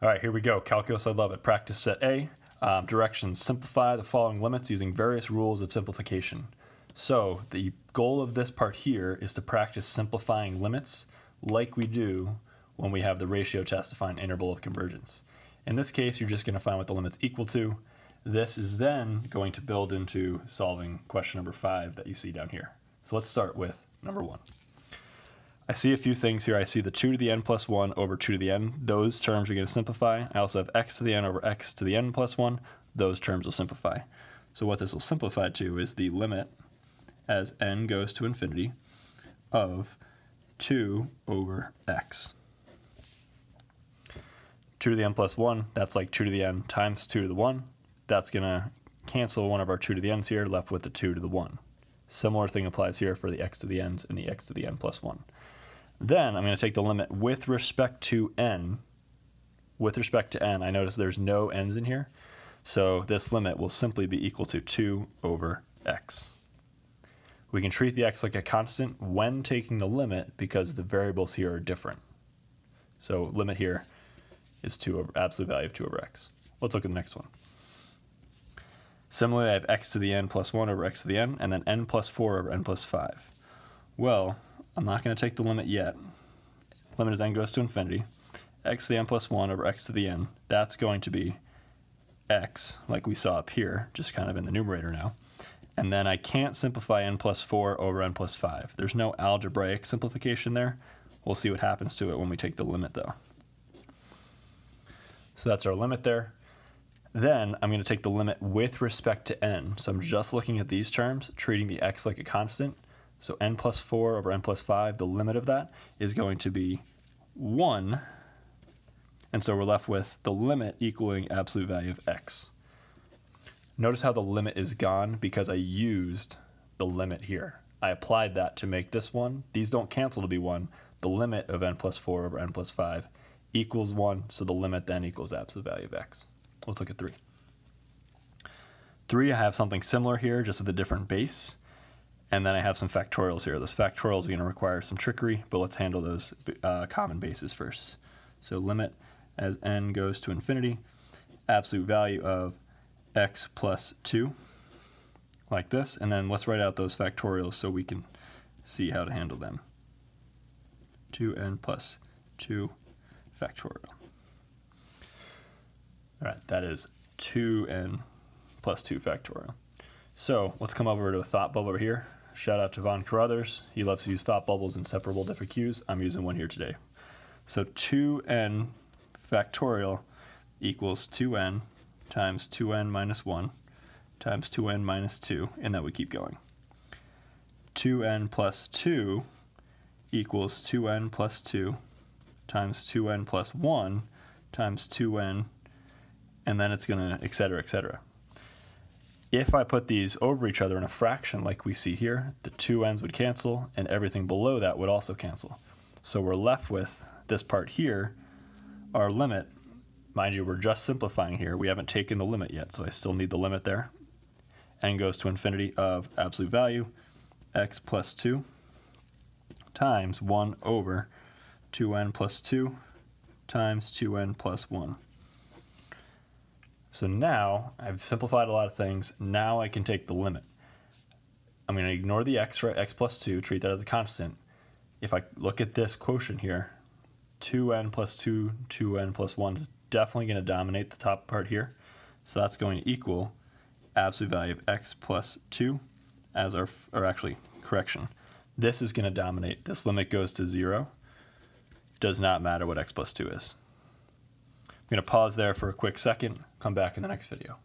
All right, here we go. Calculus, I love it. Practice set A. Directions: simplify the following limits using various rules of simplification. So the goal of this part here is to practice simplifying limits like we do when we have the ratio test to find interval of convergence. In this case, you're just going to find what the limit's equal to. This is then going to build into solving question number 5 that you see down here. So let's start with number 1. I see a few things here. I see the 2 to the n plus 1 over 2 to the n. Those terms are going to simplify. I also have x to the n over x to the n plus 1. Those terms will simplify. So what this will simplify to is the limit as n goes to infinity of 2 over x. 2 to the n plus 1, that's like 2 to the n times 2 to the 1. That's going to cancel one of our 2 to the n's here, left with the 2 to the 1. Similar thing applies here for the x to the n's and the x to the n plus 1. Then I'm going to take the limit with respect to n. With respect to n, I notice there's no n's in here, so this limit will simply be equal to 2 over x. We can treat the x like a constant when taking the limit because the variables here are different. So limit here is 2 over absolute value of 2 over x. Let's look at the next one. Similarly, I have x to the n plus 1 over x to the n, and then n plus 4 over n plus 5. Well, I'm not going to take the limit yet. Limit as n goes to infinity. X to the n plus 1 over x to the n. That's going to be x, like we saw up here, just kind of in the numerator now. And then I can't simplify n plus 4 over n plus 5. There's no algebraic simplification there. We'll see what happens to it when we take the limit, though. So that's our limit there. Then I'm going to take the limit with respect to n. So I'm just looking at these terms, treating the x like a constant. So n plus 4 over n plus 5, the limit of that is going to be 1. And so we're left with the limit equaling absolute value of x. Notice how the limit is gone because I used the limit here. I applied that to make this 1. These don't cancel to be 1. The limit of n plus 4 over n plus 5 equals 1, so the limit then equals absolute value of x. Let's look at 3. 3, I have something similar here, just with a different base. And then I have some factorials here. Those factorials are going to require some trickery, but let's handle those common bases first. So limit as n goes to infinity, absolute value of x plus 2, like this. And then let's write out those factorials so we can see how to handle them. 2n plus 2 factorial. All right, that is 2n plus 2 factorial. So let's come over to a thought bubble over here. Shout out to Von Carruthers. He loves to use thought bubbles in separable different Q's. I'm using one here today. So 2n factorial equals 2n times 2n minus 1 times 2n minus 2, and that we keep going. 2n plus 2 equals 2n plus 2 times 2n plus 1 times 2n, and then it's going to et cetera, et cetera. If I put these over each other in a fraction like we see here, the 2n's would cancel and everything below that would also cancel. So we're left with this part here, our limit. Mind you, we're just simplifying here. We haven't taken the limit yet, so I still need the limit there. N goes to infinity of absolute value, x plus 2 times 1 over 2n plus 2 times 2n plus 1. So now I've simplified a lot of things. Now I can take the limit. I'm going to ignore the x, right? X plus 2, treat that as a constant. If I look at this quotient here, 2n plus 2, 2n plus 1 is definitely going to dominate the top part here. So that's going to equal absolute value of x plus 2 as our, or actually, correction. This is going to dominate. This limit goes to 0. Does not matter what x plus 2 is. I'm going to pause there for a quick second, come back in the next video.